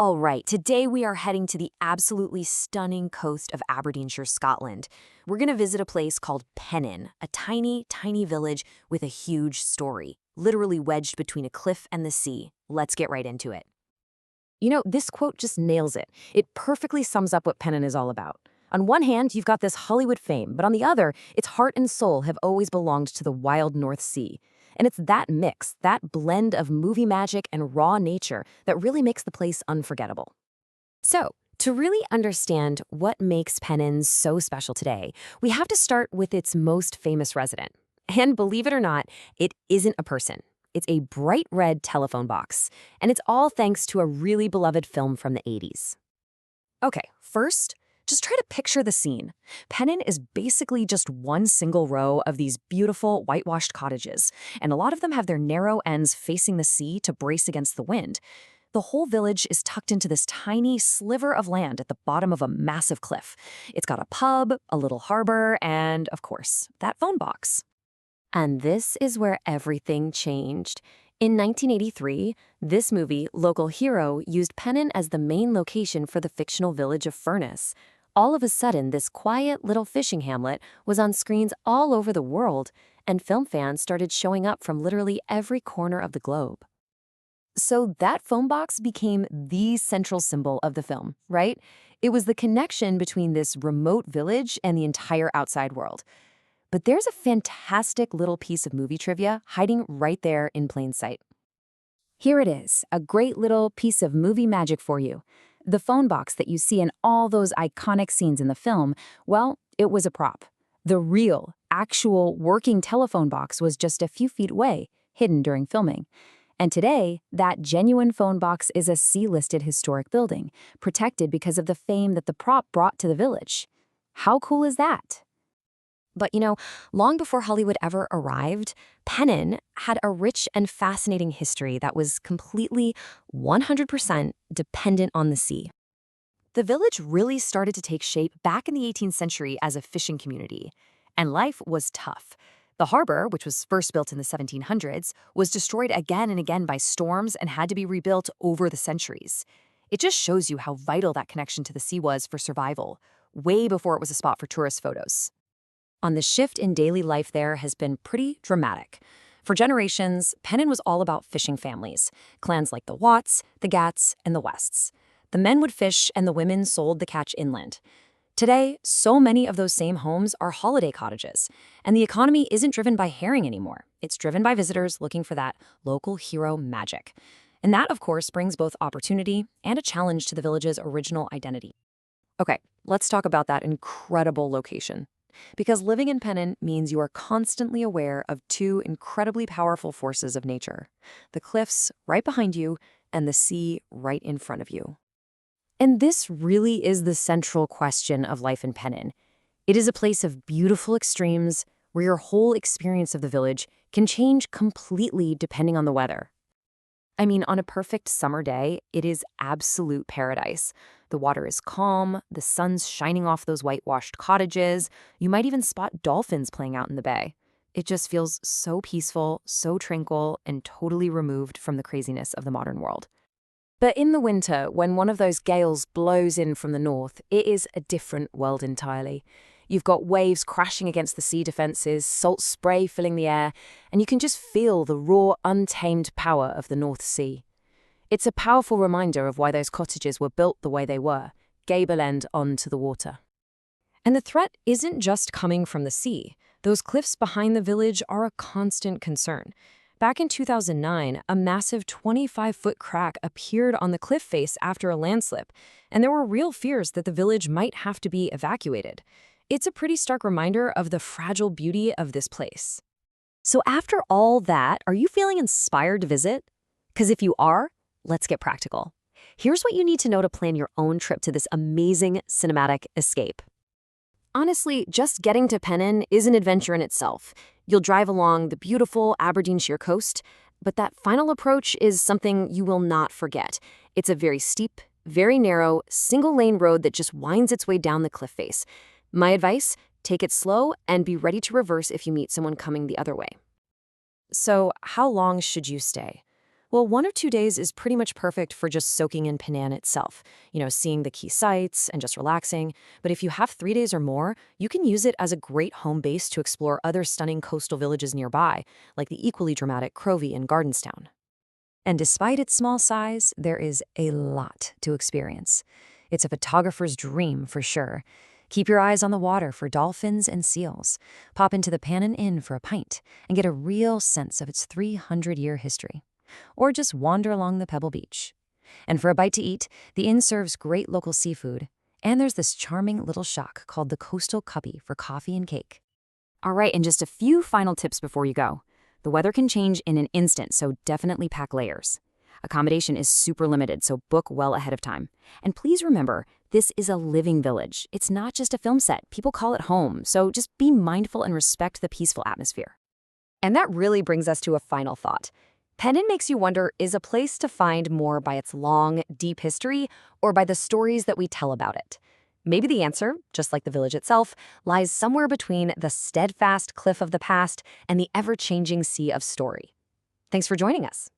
All right, today we are heading to the absolutely stunning coast of Aberdeenshire, Scotland. We're going to visit a place called Pennan, a tiny, tiny village with a huge story, literally wedged between a cliff and the sea. Let's get right into it. This quote just nails it. It perfectly sums up what Pennan is all about. On one hand, you've got this Hollywood fame, but on the other, its heart and soul have always belonged to the wild North Sea. And it's that mix, that blend of movie magic and raw nature that really makes the place unforgettable. So, to really understand what makes Pennan so special today, we have to start with its most famous resident. And believe it or not, it isn't a person. It's a bright red telephone box, and it's all thanks to a really beloved film from the 80s. Okay, first, just try to picture the scene. Pennan is basically just one single row of these beautiful whitewashed cottages, and a lot of them have their narrow ends facing the sea to brace against the wind. The whole village is tucked into this tiny sliver of land at the bottom of a massive cliff. It's got a pub, a little harbor, and, of course, that phone box. And this is where everything changed. In 1983, this movie, Local Hero, used Pennan as the main location for the fictional village of Furness. All of a sudden, this quiet little fishing hamlet was on screens all over the world, and film fans started showing up from literally every corner of the globe. So that phone box became the central symbol of the film, right? It was the connection between this remote village and the entire outside world. But there's a fantastic little piece of movie trivia hiding right there in plain sight. Here it is, a great little piece of movie magic for you. The phone box that you see in all those iconic scenes in the film, well, it was a prop. The real, actual, working telephone box was just a few feet away, hidden during filming. And today, that genuine phone box is a C-listed historic building, protected because of the fame that the prop brought to the village. How cool is that? But long before Hollywood ever arrived, Pennan had a rich and fascinating history that was completely 100% dependent on the sea. The village really started to take shape back in the 18th century as a fishing community, and life was tough. The harbor, which was first built in the 1700s, was destroyed again and again by storms and had to be rebuilt over the centuries. It just shows you how vital that connection to the sea was for survival, way before it was a spot for tourist photos. The shift in daily life there has been pretty dramatic. For generations, Pennan was all about fishing families, clans like the Watts, the Gats, and the Wests. The men would fish and the women sold the catch inland. Today, so many of those same homes are holiday cottages, and the economy isn't driven by herring anymore. It's driven by visitors looking for that local hero magic. And that, of course, brings both opportunity and a challenge to the village's original identity. Okay, let's talk about that incredible location. Because living in Pennan means you are constantly aware of two incredibly powerful forces of nature: the cliffs right behind you and the sea right in front of you. And this really is the central question of life in Pennan. It is a place of beautiful extremes where your whole experience of the village can change completely depending on the weather. On a perfect summer day, it is absolute paradise. The water is calm, the sun's shining off those whitewashed cottages. You might even spot dolphins playing out in the bay. It just feels so peaceful, so tranquil, and totally removed from the craziness of the modern world. But in the winter, when one of those gales blows in from the north, it is a different world entirely. You've got waves crashing against the sea defenses, salt spray filling the air, and you can just feel the raw, untamed power of the North Sea. It's a powerful reminder of why those cottages were built the way they were, gable end onto the water. And the threat isn't just coming from the sea. Those cliffs behind the village are a constant concern. Back in 2009, a massive 25-foot crack appeared on the cliff face after a landslip, and there were real fears that the village might have to be evacuated. It's a pretty stark reminder of the fragile beauty of this place. So after all that, are you feeling inspired to visit? Because if you are, let's get practical. Here's what you need to know to plan your own trip to this amazing cinematic escape. Honestly, just getting to Pennan is an adventure in itself. You'll drive along the beautiful Aberdeenshire coast, but that final approach is something you will not forget. It's a very steep, very narrow, single-lane road that just winds its way down the cliff face. My advice, take it slow and be ready to reverse if you meet someone coming the other way. So, how long should you stay? Well, 1 or 2 days is pretty much perfect for just soaking in Pennan itself, seeing the key sites and just relaxing. But if you have 3 days or more, you can use it as a great home base to explore other stunning coastal villages nearby, like the equally dramatic Crovey and Gardenstown. And despite its small size, there is a lot to experience. It's a photographer's dream for sure. Keep your eyes on the water for dolphins and seals. Pop into the Pennan Inn for a pint and get a real sense of its 300-year history. Or just wander along the Pebble Beach. And for a bite to eat, the inn serves great local seafood. And there's this charming little shack called the Coastal Cubby for coffee and cake. All right, and just a few final tips before you go. The weather can change in an instant, so definitely pack layers. Accommodation is super limited, so book well ahead of time. And please remember, this is a living village. It's not just a film set. People call it home, so just be mindful and respect the peaceful atmosphere. And that really brings us to a final thought. Pennan makes you wonder, is a place to find more by its long, deep history or by the stories that we tell about it? Maybe the answer, just like the village itself, lies somewhere between the steadfast cliff of the past and the ever-changing sea of story. Thanks for joining us.